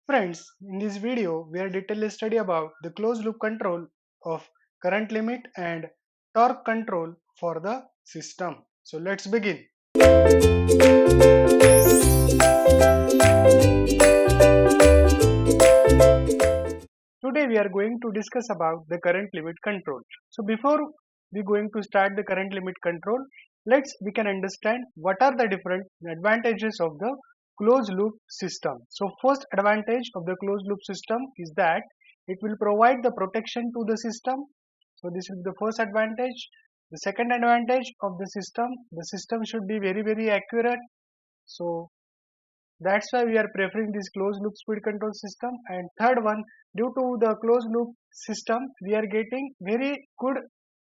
Friends, in this video, we are detailedly study about the closed loop control of current limit and torque control for the system. So let's begin. Today we are going to discuss about the current limit control. So before we going to start the current limit control, we can understand what are the different advantages of the closed loop system. So first advantage of the closed loop system is that it will provide the protection to the system. So this is the first advantage. The second advantage of the system should be very accurate. So that's why we are preferring this closed loop speed control system. And third one, due to the closed loop system, we are getting very good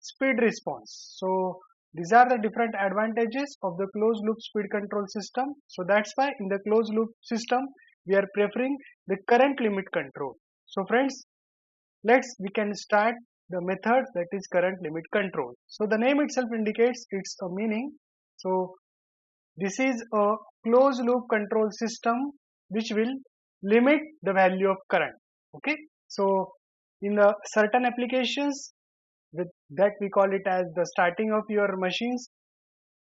speed response. So these are the different advantages of the closed loop speed control system. So that's why in the closed loop system, we are preferring the current limit control. So friends, we can start the method that is current limit control. So the name itself indicates its a meaning. So this is a closed loop control system which will limit the value of current. Okay. So in the certain applications with that we call it as the starting of your machines.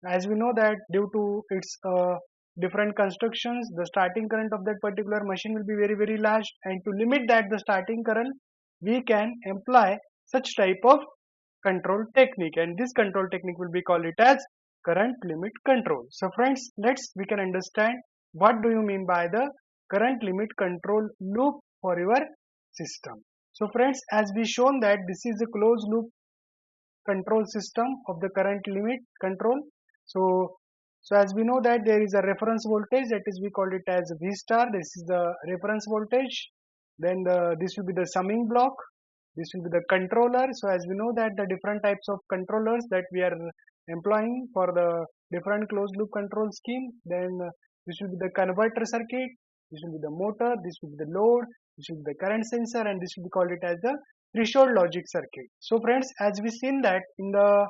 As we know that due to its different constructions, the starting current of that particular machine will be very large, and to limit that the starting current, we can employ such type of control technique, and this control technique will be called it as current limit control. So friends, we can understand what do you mean by the current limit control loop for your system. So friends, as we shown that this is a closed loop control system of the current limit control. So as we know that there is a reference voltage, that is we call it as V star. This is the reference voltage. Then this will be the summing block. This will be the controller. So as we know that the different types of controllers that we are employing for the different closed loop control scheme. Then this will be the converter circuit. This will be the motor. This will be the load. This will be the current sensor, and this will be called it as the threshold logic circuit. So friends, as we seen that in the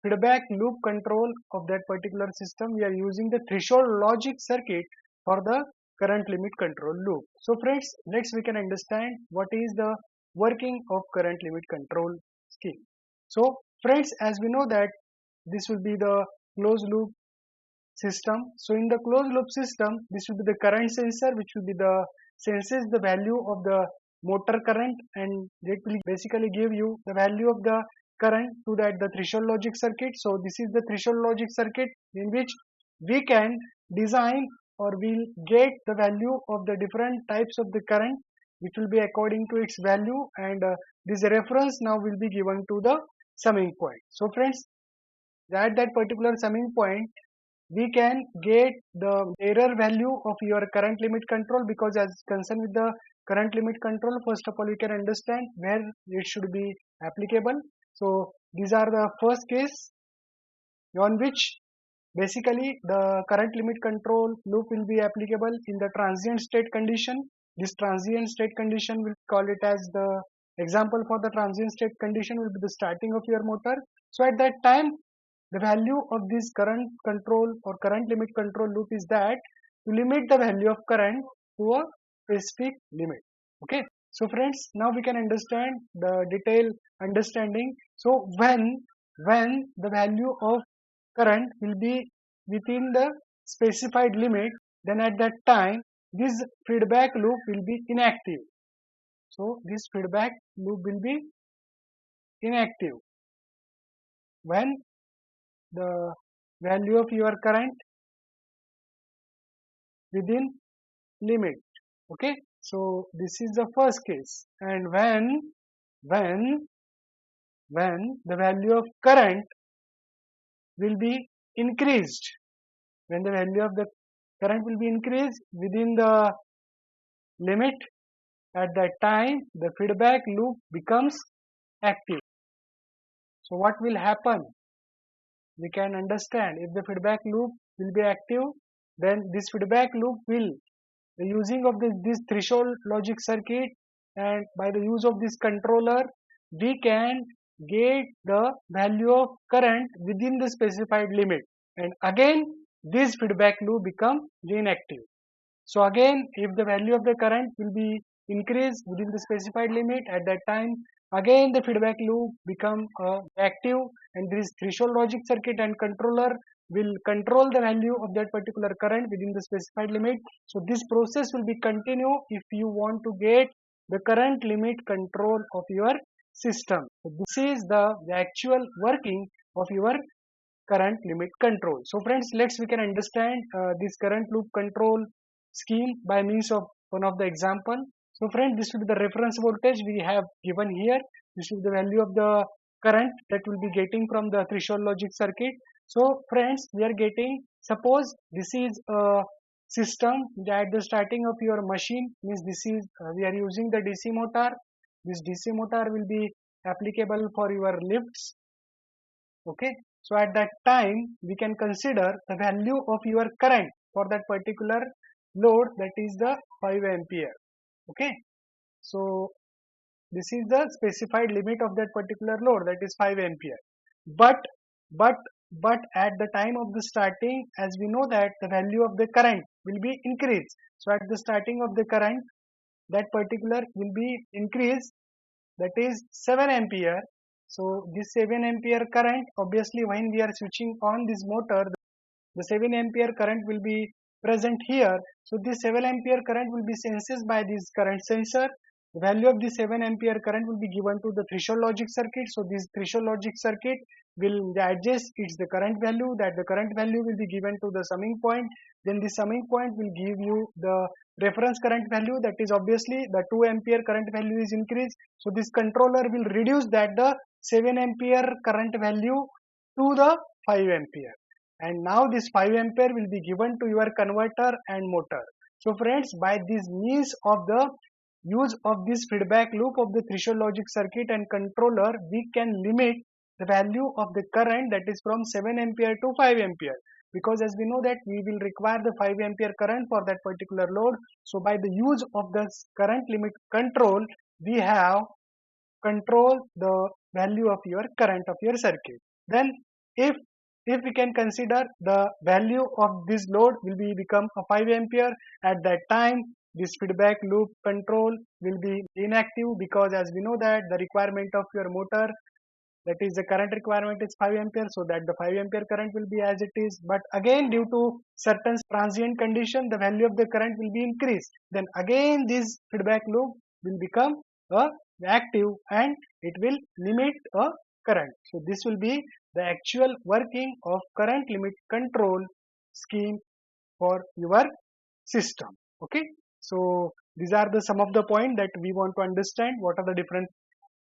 feedback loop control of that particular system, we are using the threshold logic circuit for the current limit control loop. So friends, we can understand what is the working of current limit control scheme. So friends, as we know that this will be the closed loop system. So in the closed loop system, this will be the current sensor which will be the senses the value of the motor current, and it will basically give you the value of the current to that the threshold logic circuit. So this is the threshold logic circuit in which we can design or we'll get the value of the different types of the current which will be according to its value, and this reference now will be given to the summing point. So friends, at that particular summing point, we can get the error value of your current limit control, because as concerned with the current limit control, first of all you can understand where it should be applicable. So these are the first case on which basically the current limit control loop will be applicable in the transient state condition. This transient state condition, will call it as the example for the transient state condition will be the starting of your motor. So at that time, the value of this current control or current limit control loop is that to limit the value of current to a specific limit. Okay. So friends, now we can understand the detailed understanding. So when the value of current will be within the specified limit, then at that time this feedback loop will be inactive. So this feedback loop will be inactive when the value of your current within limit. Okay. So this is the first case, and when the value of current will be increased, when the value of the current will be increased within the limit, at that time the feedback loop becomes active. So what will happen? We can understand if the feedback loop will be active, then this feedback loop will, the using of this threshold logic circuit and by the use of this controller, we can get the value of current within the specified limit, and again this feedback loop become inactive. So again, if the value of the current will be increased within the specified limit at that time, again the feedback loop become active, and this threshold logic circuit and controller will control the value of that particular current within the specified limit. So this process will be continue if you want to get the current limit control of your system. So this is the actual working of your current limit control. So friends, we can understand this current loop control scheme by means of one of the example. So friends, this will be the reference voltage we have given here. This is the value of the current that will be getting from the threshold logic circuit. So friends, we are getting, suppose this is a system that at the starting of your machine, means this is we are using the DC motor. This DC motor will be applicable for your lifts. Okay, so at that time we can consider the value of your current for that particular load, that is the 5 ampere. Okay, so this is the specified limit of that particular load, that is 5 ampere. But at the time of the starting, as we know that the value of the current will be increased. So at the starting of the current, that particular will be increased, that is 7 ampere. So this 7 ampere current, obviously when we are switching on this motor, the 7 ampere current will be present here. So this 7 ampere current will be sensed by this current sensor. The value of the 7 ampere current will be given to the threshold logic circuit. So this threshold logic circuit will adjust its the current value, that the current value will be given to the summing point. Then the summing point will give you the reference current value, that is obviously the 2 ampere current value is increased. So this controller will reduce that the 7 ampere current value to the 5 ampere, and now this 5 ampere will be given to your converter and motor. So friends, by this means of the use of this feedback loop of the threshold logic circuit and controller, we can limit the value of the current, that is from 7 ampere to 5 ampere, because as we know that we will require the 5 ampere current for that particular load. So by the use of this current limit control, we have control the value of your current of your circuit. Then if we can consider the value of this load will be become a 5 ampere, at that time this feedback loop control will be inactive, because as we know that the requirement of your motor, that is the current requirement is 5 ampere, so that the 5 ampere current will be as it is. But again, due to certain transient condition, the value of the current will be increased. Then again this feedback loop will become active, and it will limit a current. So this will be the actual working of current limit control scheme for your system. Okay, so these are the some of the point that we want to understand what are the different.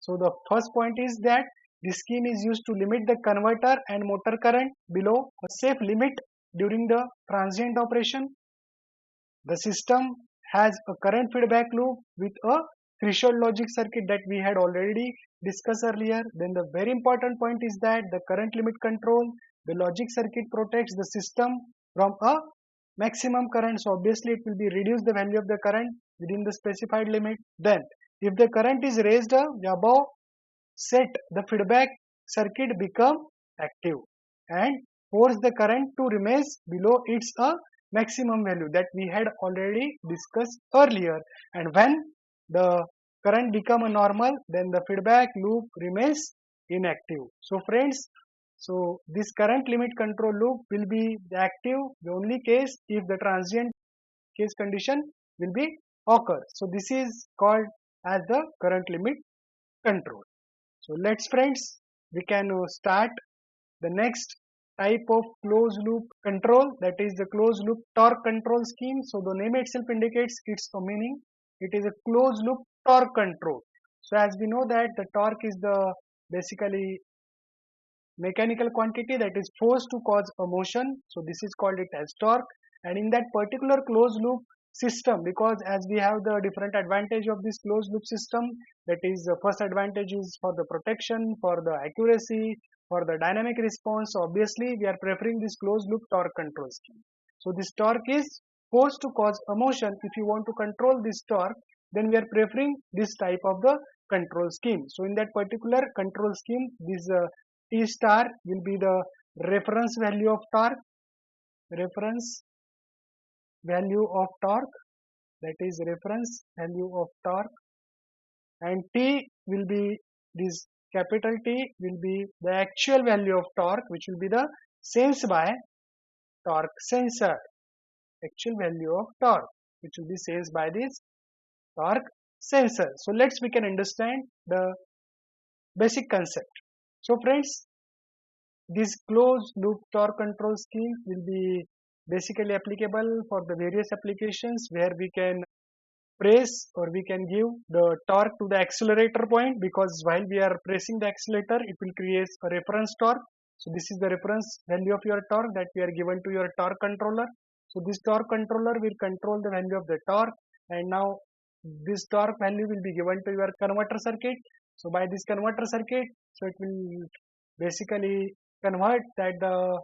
So the first point is that this scheme is used to limit the converter and motor current below a safe limit during the transient operation. The system has a current feedback loop with a threshold logic circuit that we had already discussed earlier. Then the very important point is that the current limit control, the logic circuit protects the system from a maximum current. So obviously it will be reduce the value of the current within the specified limit. Then if the current is raised above set, the feedback circuit become active and force the current to remain below its maximum value that we had already discussed earlier. And when the current become a normal, then the feedback loop remains inactive. So friends, so this current limit control loop will be active the only case if the transient case condition will be occur. So this is called as the current limit control. So let's friends, we can start the next type of closed loop control, that is the closed loop torque control scheme. So the name itself indicates its meaning. It is a closed loop torque control. So as we know that the torque is the basically mechanical quantity that is forced to cause a motion. So this is called it as torque. And in that particular closed loop system, because as we have the different advantage of this closed loop system, that is the first advantage is for the protection, for the accuracy, for the dynamic response. So obviously we are preferring this closed loop torque control scheme. So this torque is forced to cause a motion. If you want to control this torque, then we are preferring this type of the control scheme. So in that particular control scheme, this T star will be the reference value of torque, reference value of torque, that is reference value of torque, and T will be this capital T will be the actual value of torque, which will be the sensed by torque sensor, actual value of torque, which will be sensed by this torque sensor. So we can understand the basic concept. So friends, this closed loop torque control scheme will be basically applicable for the various applications where we can press or we can give the torque to the accelerator point, because while we are pressing the accelerator it will create a reference torque. So this is the reference value of your torque that we are given to your torque controller. So this torque controller will control the value of the torque, and now this torque value will be given to your converter circuit. So by this converter circuit, so it will basically convert that the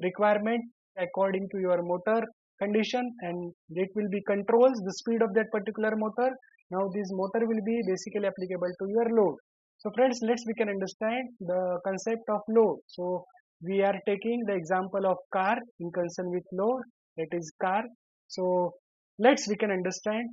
requirement according to your motor condition, and it will be controls the speed of that particular motor. Now this motor will be basically applicable to your load. So friends, we can understand the concept of load. So we are taking the example of car in concern with load, that is car. So we can understand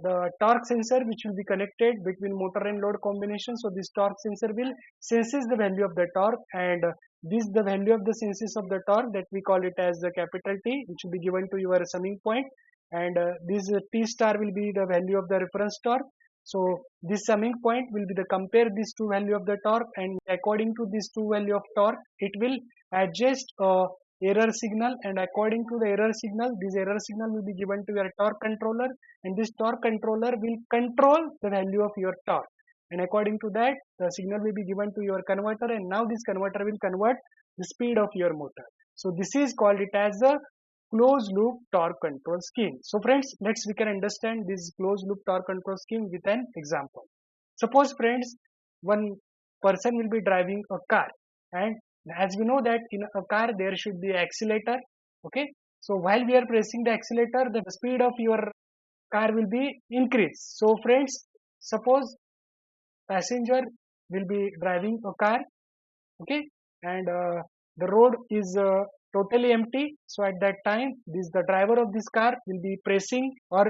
the torque sensor which will be connected between motor and load combination. So this torque sensor will senses the value of the torque, and this the value of the senses of the torque, that we call it as the capital T, which will be given to your summing point, and this T star will be the value of the reference torque. So this summing point will be the compare these two value of the torque, and according to these two value of torque it will adjust error signal, and according to the error signal, this error signal will be given to your torque controller, and this torque controller will control the value of your torque, and according to that the signal will be given to your converter, and now this converter will convert the speed of your motor. So this is called it as a closed loop torque control scheme. So friends, we can understand this closed loop torque control scheme with an example. Suppose friends, one person will be driving a car, and as we know that in a car there should be accelerator. Okay, so while we are pressing the accelerator, the speed of your car will be increased. So friends, suppose passenger will be driving a car, okay, and the road is totally empty. So at that time, the driver of this car will be pressing, or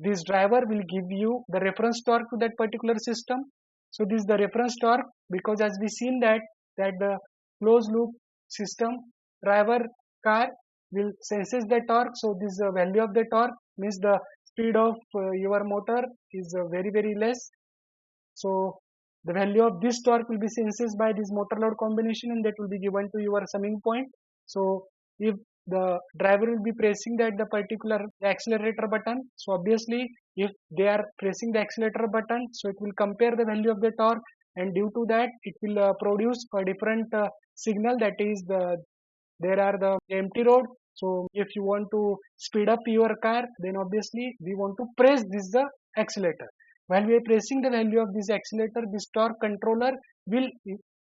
this driver will give you the reference torque to that particular system. So this is the reference torque, because as we seen that the closed loop system, driver car will senses the torque. So this value of the torque means the speed of your motor is very less. So the value of this torque will be senses by this motor load combination, and that will be given to your summing point. So if the driver will be pressing that the particular accelerator button, so obviously if they are pressing the accelerator button, so it will compare the value of the torque, and due to that it will produce a different signal, that is there are the empty road. So if you want to speed up your car, then obviously we want to press the accelerator. While we are pressing the value of this accelerator, this torque controller will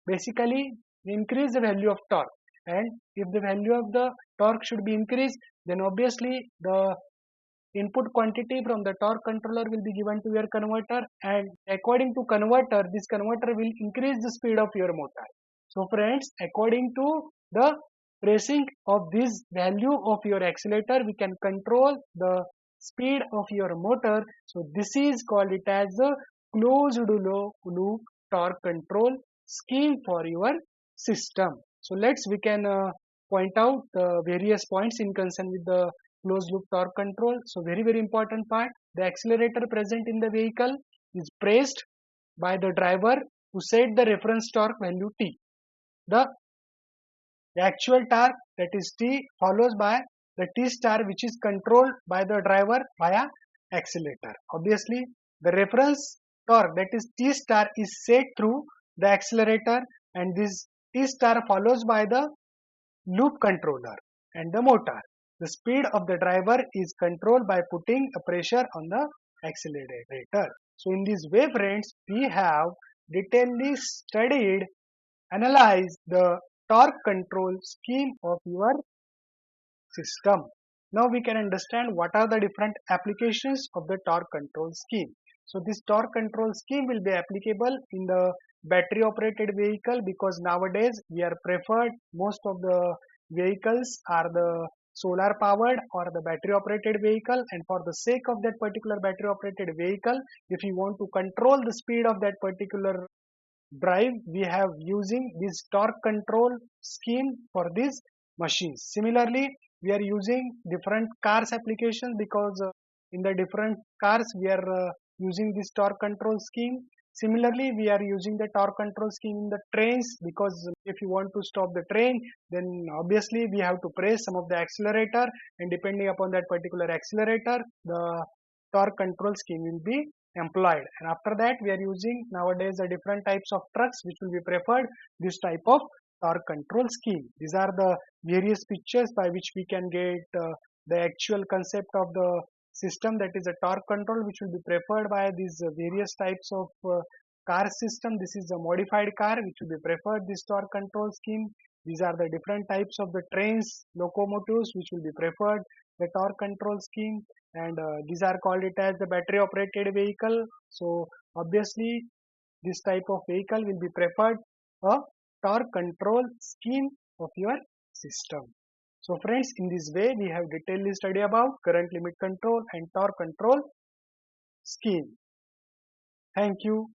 basically increase the value of torque, and if the value of the torque should be increased, then obviously the input quantity from the torque controller will be given to your converter, and according to converter, this converter will increase the speed of your motor. So friends, according to the pressing of this value of your accelerator, we can control the speed of your motor. So this is called it as a closed loop torque control scheme for your system. So we can point out the various points in concern with the closed loop torque control. So very important part, the accelerator present in the vehicle is pressed by the driver to set the reference torque value T. The actual torque, that is T, follows by the T star, which is controlled by the driver via accelerator. Obviously the reference torque, that is T star, is set through the accelerator, and this T star follows by the loop controller and the motor. The speed of the driver is controlled by putting a pressure on the accelerator. So in this way friends, we have detailedly studied, analyzed the torque control scheme of your system. Now we can understand what are the different applications of the torque control scheme. So this torque control scheme will be applicable in the battery operated vehicle, because nowadays we are preferred, most of the vehicles are the solar powered or the battery operated vehicle, and for the sake of that particular battery operated vehicle, if you want to control the speed of that particular drive, we have using this torque control scheme for these machines. Similarly, we are using different cars applications because in the different cars we are using this torque control scheme. Similarly, we are using the torque control scheme in the trains because if you want to stop the train, then obviously we have to press some of the accelerator, and depending upon that particular accelerator, the torque control scheme will be employed. And after that, we are using nowadays the different types of trucks which will be preferred this type of torque control scheme. These are the various pictures by which we can get the actual concept of the system, that is a torque control, which will be preferred by these various types of car system. This is a modified car which will be preferred this torque control scheme. These are the different types of the trains, locomotives which will be preferred the torque control scheme, and these are called it as the battery operated vehicle. So obviously this type of vehicle will be preferred a torque control scheme of your system. So friends, in this way we have detailedly studied about current limit control and torque control scheme. Thank you.